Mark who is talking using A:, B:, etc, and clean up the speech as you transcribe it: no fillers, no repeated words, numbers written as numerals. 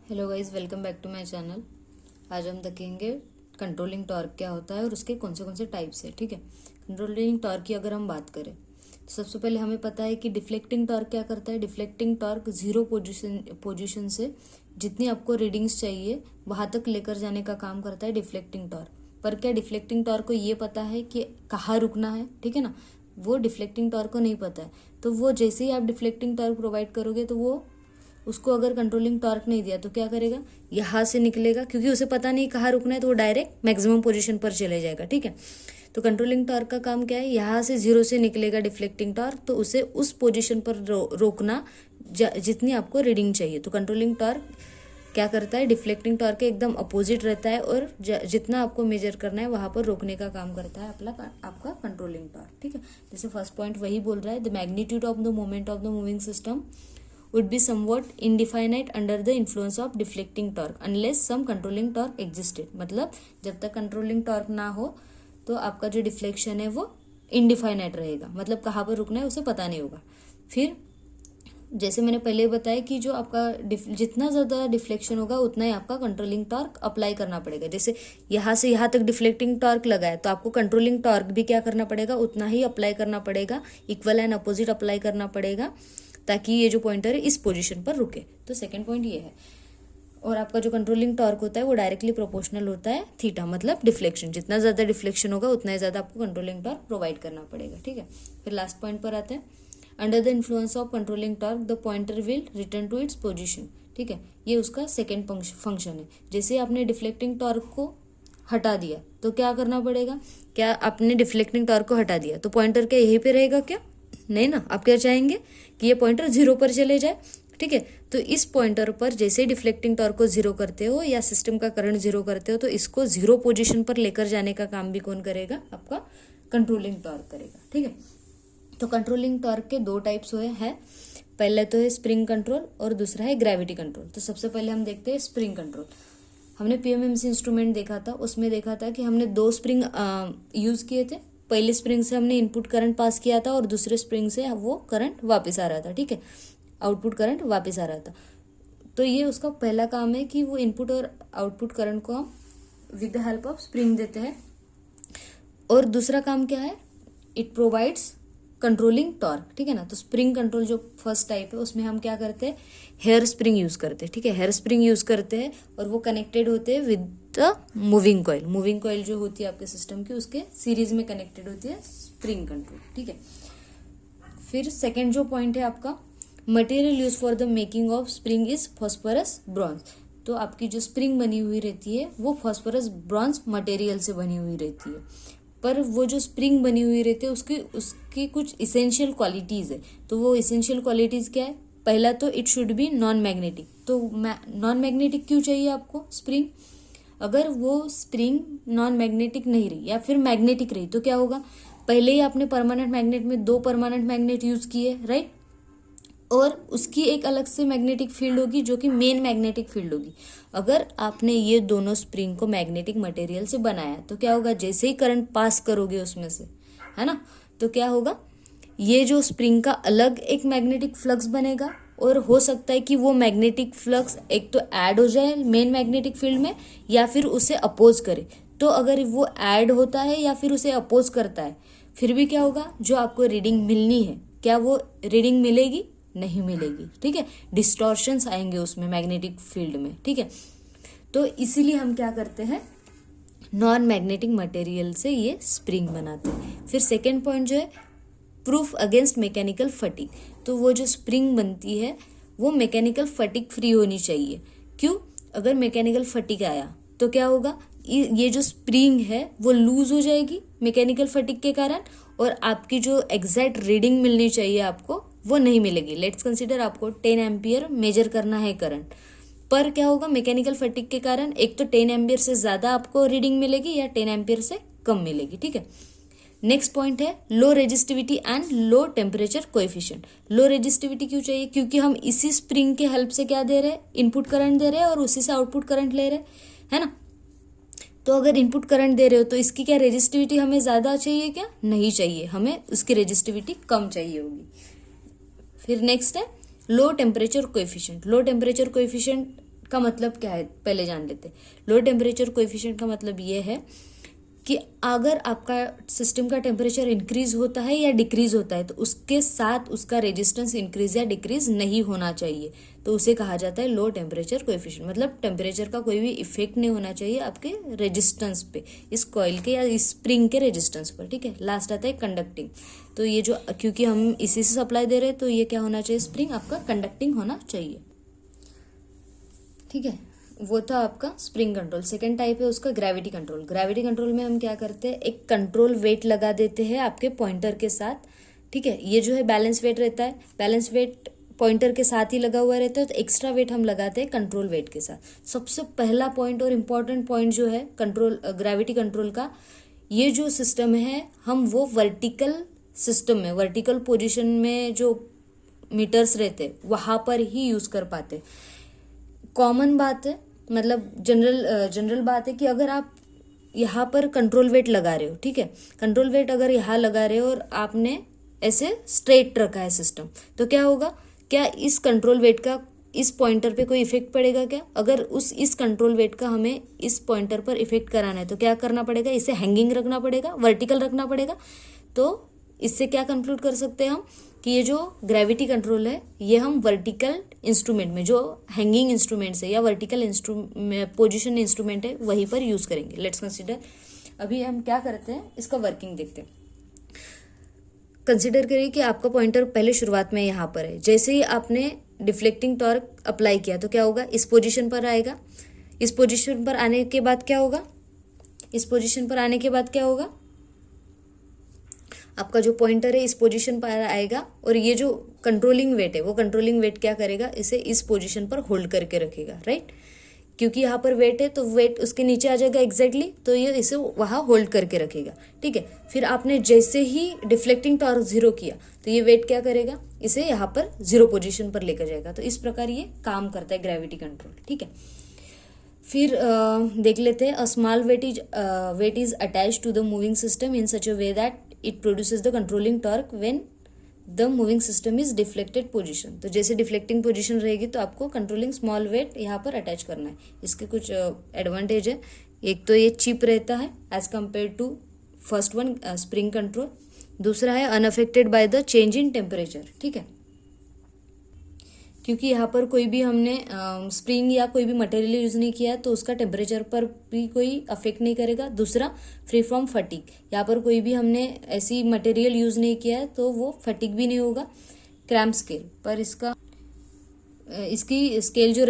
A: Hello guys, welcome back to my channel. आज हम देखेंगे कंट्रोलिंग टॉर्क क्या होता है और उसके कौन से टाइप्स है। ठीक है, कंट्रोलिंग टॉर्क की अगर हम बात करें तो सबसे पहले हमें पता है कि डिफ्लेक्टिंग टॉर्क क्या करता है। डिफ्लेक्टिंग टॉर्क जीरो पोजीशन से जितनी आपको रीडिंग्स चाहिए वहां तक लेकर जाने का काम करता है डिफ्लेक्टिंग टॉर्क। पर क्या डिफ्लेक्टिंग टॉर्क को ये पता है कि कहाँ रुकना है? ठीक है ना, वो डिफ्लेक्टिंग टॉर्क को नहीं पता है। तो वो जैसे ही आप डिफ्लेक्टिंग टॉर्क प्रोवाइड करोगे तो वो उसको अगर कंट्रोलिंग टॉर्क नहीं दिया तो क्या करेगा, यहाँ से निकलेगा, क्योंकि उसे पता नहीं कहाँ रुकना है तो वो डायरेक्ट मैक्सिमम पोजीशन पर चले जाएगा। ठीक है, तो कंट्रोलिंग टॉर्क का काम क्या है, यहाँ से जीरो से निकलेगा डिफ्लेक्टिंग टॉर्क, तो उसे उस पोजीशन पर रोकना जितनी आपको रीडिंग चाहिए। तो कंट्रोलिंग टॉर्क क्या करता है, डिफ्लेक्टिंग टॉर्क के एकदम अपोजिट रहता है और जितना आपको मेजर करना है वहां पर रोकने का काम करता है आपका कंट्रोलिंग टॉर्क। ठीक है, जैसे फर्स्ट पॉइंट वही बोल रहा है, the magnitude of the moment of the moving system would be somewhat indefinite under the influence of deflecting torque unless some controlling torque existed। मतलब जब तक कंट्रोलिंग टॉर्क ना हो तो आपका जो डिफ्लेक्शन है वो इनडिफाइनाइट रहेगा, मतलब कहाँ पर रुकना है उसे पता नहीं होगा। फिर जैसे मैंने पहले बताया कि जो आपका जितना ज़्यादा डिफ्लेक्शन होगा उतना ही आपका कंट्रोलिंग टॉर्क अप्लाई करना पड़ेगा। जैसे यहाँ से यहाँ तक डिफ्लेक्टिंग टॉर्क लगा है तो आपको कंट्रोलिंग टॉर्क भी क्या करना पड़ेगा, उतना ही अप्लाई करना पड़ेगा, इक्वल एंड अपोजिट अप्लाई करना पड़ेगा ताकि ये जो पॉइंटर है इस पोजीशन पर रुके। तो सेकंड पॉइंट ये है। और आपका जो कंट्रोलिंग टॉर्क होता है वो डायरेक्टली प्रोपोर्शनल होता है थीटा, मतलब डिफ्लेक्शन, जितना ज़्यादा डिफ्लेक्शन होगा उतना ही ज़्यादा आपको कंट्रोलिंग टॉर्क प्रोवाइड करना पड़ेगा। ठीक है, फिर लास्ट पॉइंट पर आते हैं, under the influence of controlling torque the pointer will return to its position. ठीक है, ये उसका सेकेंड फंक्शन है। जैसे आपने डिफ्लेक्टिंग टॉर्क को हटा दिया तो क्या करना पड़ेगा, क्या आपने डिफ्लेक्टिंग टॉर्क को हटा दिया तो पॉइंटर क्या यहीं पे रहेगा क्या? नहीं ना, आप क्या चाहेंगे कि ये पॉइंटर जीरो पर चले जाए। ठीक है, तो इस पॉइंटर पर जैसे डिफ्लेक्टिंग टॉर्क को जीरो करते हो या सिस्टम का करंट जीरो करते हो तो इसको जीरो पोजीशन पर लेकर जाने का काम भी कौन करेगा, आपका कंट्रोलिंग टॉर्क करेगा। ठीक है, तो कंट्रोलिंग टॉर्क के दो टाइप्स हुए हैं, पहले तो है स्प्रिंग कंट्रोल और दूसरा है ग्रेविटी कंट्रोल। तो सबसे पहले हम देखते हैं स्प्रिंग कंट्रोल। हमने पीएमएमसी इंस्ट्रूमेंट देखा था, उसमें देखा था कि हमने दो स्प्रिंग यूज किए थे। पहले स्प्रिंग से हमने इनपुट करंट पास किया था और दूसरे स्प्रिंग से वो करंट वापस आ रहा था। ठीक है, आउटपुट करंट वापस आ रहा था। तो ये उसका पहला काम है कि वो इनपुट और आउटपुट करंट को हम with the help of spring देते हैं। और दूसरा काम क्या है, इट प्रोवाइड्स कंट्रोलिंग टॉर्क। ठीक है ना, तो स्प्रिंग कंट्रोल जो फर्स्ट टाइप है उसमें हम क्या करते हैं, हेयर स्प्रिंग यूज करते हैं। ठीक है, हेयर स्प्रिंग यूज करते हैं और वो कनेक्टेड होते हैं with the moving coil. Moving coil जो होती है आपके सिस्टम की उसके सीरीज में कनेक्टेड होती है स्प्रिंग कंट्रोल। ठीक है, फिर सेकेंड जो पॉइंट है आपका, material use for the making of spring is phosphorus bronze. तो आपकी जो स्प्रिंग बनी हुई रहती है वो फॉस्फोरस ब्रॉन्ज मटेरियल से बनी हुई रहती है। पर वो जो स्प्रिंग बनी हुई रहती है उसकी कुछ इसेंशियल क्वालिटीज है। तो वो इसेंशियल क्वालिटीज क्या है, पहला तो it should be non magnetic. तो नॉन मैग्नेटिक क्यों चाहिए आपको स्प्रिंग? अगर वो स्प्रिंग नॉन मैग्नेटिक नहीं रही या फिर मैग्नेटिक रही तो क्या होगा, पहले ही आपने परमानेंट मैग्नेट में दो परमानेंट मैग्नेट यूज किए, राइट, और उसकी एक अलग से मैग्नेटिक फील्ड होगी जो कि मेन मैग्नेटिक फील्ड होगी। अगर आपने ये दोनों स्प्रिंग को मैग्नेटिक मटेरियल से बनाया तो क्या होगा, जैसे ही करंट पास करोगे उसमें से, है ना, तो क्या होगा, ये जो स्प्रिंग का अलग एक मैग्नेटिक फ्लक्स बनेगा और हो सकता है कि वो मैग्नेटिक फ्लक्स एक तो ऐड हो जाए मेन मैग्नेटिक फील्ड में या फिर उसे अपोज करे। तो अगर वो ऐड होता है या फिर उसे अपोज करता है फिर भी क्या होगा, जो आपको रीडिंग मिलनी है क्या वो रीडिंग मिलेगी? नहीं मिलेगी। ठीक है, डिस्टॉर्शंस आएंगे उसमें मैग्नेटिक फील्ड में। ठीक है, तो इसीलिए हम क्या करते हैं, नॉन मैग्नेटिक मटेरियल से ये स्प्रिंग बनाते हैं। फिर सेकेंड पॉइंट जो है, प्रूफ अगेंस्ट मैकेनिकल फटीग। तो वो जो स्प्रिंग बनती है वो मैकेनिकल फटीग फ्री होनी चाहिए। क्यों? अगर मैकेनिकल फटीग आया तो क्या होगा, ये जो स्प्रिंग है वो लूज हो जाएगी मैकेनिकल फटीग के कारण और आपकी जो एग्जैक्ट रीडिंग मिलनी चाहिए आपको वो नहीं मिलेगी। लेट्स कंसीडर आपको 10 एम्पियर मेजर करना है करंट, पर क्या होगा, मैकेनिकल फटीग के कारण एक तो 10 एम्पियर से ज्यादा आपको रीडिंग मिलेगी या 10 एम्पियर से कम मिलेगी। ठीक है, नेक्स्ट पॉइंट है low resistivity and low temperature coefficient. Low resistivity क्यों चाहिए, क्योंकि हम इसी स्प्रिंग के हेल्प से क्या दे रहे हैं, इनपुट करंट दे रहे हैं और उसी से आउटपुट करंट ले रहे हैं, है ना। तो अगर इनपुट करंट दे रहे हो तो इसकी क्या रेजिस्टिविटी हमें ज्यादा चाहिए? क्या नहीं चाहिए, हमें उसकी रेजिस्टिविटी कम चाहिए होगी। फिर नेक्स्ट है लो टेम्परेचर कोएफिशिएंट। लो टेम्परेचर कोएफिशिएंट का मतलब क्या है पहले जान लेते। लो टेम्परेचर कोएफिशिएंट का मतलब ये है कि अगर आपका सिस्टम का टेम्परेचर इंक्रीज होता है या डिक्रीज होता है तो उसके साथ उसका रेजिस्टेंस इंक्रीज या डिक्रीज नहीं होना चाहिए, तो उसे कहा जाता है लो टेम्परेचर कोएफिशिएंट। मतलब टेम्परेचर का कोई भी इफेक्ट नहीं होना चाहिए आपके रेजिस्टेंस पे, इस कॉइल के या इस स्प्रिंग के रेजिस्टेंस पर, ठीक है। लास्ट आता है कंडक्टिंग। तो ये जो, क्योंकि हम इसी से सप्लाई दे रहे हैं तो ये क्या होना चाहिए, स्प्रिंग आपका कंडक्टिंग होना चाहिए, ठीक है। वो था आपका स्प्रिंग कंट्रोल। सेकेंड टाइप है उसका ग्रेविटी कंट्रोल। ग्रेविटी कंट्रोल में हम क्या करते हैं, एक कंट्रोल वेट लगा देते हैं आपके पॉइंटर के साथ, ठीक है। ये जो है बैलेंस वेट रहता है, बैलेंस वेट पॉइंटर के साथ ही लगा हुआ रहता है, तो एक्स्ट्रा वेट हम लगाते हैं कंट्रोल वेट के साथ। सबसे पहला पॉइंट और इम्पॉर्टेंट पॉइंट जो है कंट्रोल ग्रेविटी कंट्रोल का, ये जो सिस्टम है हम वो वर्टिकल सिस्टम में, वर्टिकल पोजिशन में जो मीटर्स रहते वहां पर ही यूज कर पाते। कॉमन बात है, मतलब जनरल बात है कि अगर आप यहाँ पर कंट्रोल वेट लगा रहे हो, ठीक है, कंट्रोल वेट अगर यहाँ लगा रहे हो और आपने ऐसे स्ट्रेट रखा है सिस्टम, तो क्या होगा, क्या इस कंट्रोल वेट का इस पॉइंटर पे कोई इफेक्ट पड़ेगा क्या? अगर इस कंट्रोल वेट का हमें इस पॉइंटर पर इफेक्ट कराना है तो क्या करना पड़ेगा, इसे हैंगिंग रखना पड़ेगा, वर्टिकल रखना पड़ेगा। तो इससे क्या कंक्लूड कर सकते हैं हम कि ये जो ग्रेविटी कंट्रोल है ये हम वर्टिकल इंस्ट्रूमेंट में, जो हैंगिंग इंस्ट्रूमेंट्स है या वर्टिकल पोजिशन इंस्ट्रूमेंट है वहीं पर यूज करेंगे। लेट्स कंसिडर, अभी हम क्या करते हैं इसका वर्किंग देखते हैं। कंसिडर करिए कि आपका पॉइंटर पहले शुरुआत में यहाँ पर है, जैसे ही आपने डिफ्लेक्टिंग टॉर्क अप्लाई किया तो क्या होगा, इस पोजीशन पर आएगा। इस पोजीशन पर आने के बाद क्या होगा, इस पोजीशन पर आने के बाद क्या होगा, आपका जो पॉइंटर है इस पोजीशन पर आएगा और ये जो कंट्रोलिंग वेट है वो कंट्रोलिंग वेट क्या करेगा, इसे इस पोजीशन पर होल्ड करके रखेगा, राइट। क्योंकि यहाँ पर वेट है तो वेट उसके नीचे आ जाएगा एग्जैक्टली, तो ये इसे वहाँ होल्ड करके रखेगा, ठीक है। फिर आपने जैसे ही डिफ्लेक्टिंग टॉर्क जीरो किया तो ये वेट क्या करेगा, इसे यहाँ पर जीरो पोजीशन पर लेकर जाएगा। तो इस प्रकार ये काम करता है ग्रेविटी कंट्रोल, ठीक है। फिर देख लेते हैं, a small weight is attach to the moving system in such a way that it produces the controlling torque when the moving system is deflected position. तो जैसे डिफ्लेक्टिंग पोजीशन रहेगी तो आपको कंट्रोलिंग स्मॉल वेट यहाँ पर attach करना है। इसके कुछ एडवांटेज है, एक तो ये चीप रहता है as compare to first one spring control. दूसरा है unaffected by the change in temperature, ठीक है, क्योंकि यहाँ पर कोई भी हमने स्प्रिंग या कोई भी मटेरियल यूज नहीं किया तो उसका टेम्परेचर पर भी कोई अफेक्ट नहीं करेगा। दूसरा फ्री फ्रॉम फटीग, यहाँ पर कोई भी हमने ऐसी मटेरियल यूज नहीं किया है तो वो फटीग भी नहीं होगा। क्रैम्प स्केल पर इसकी स्केल जो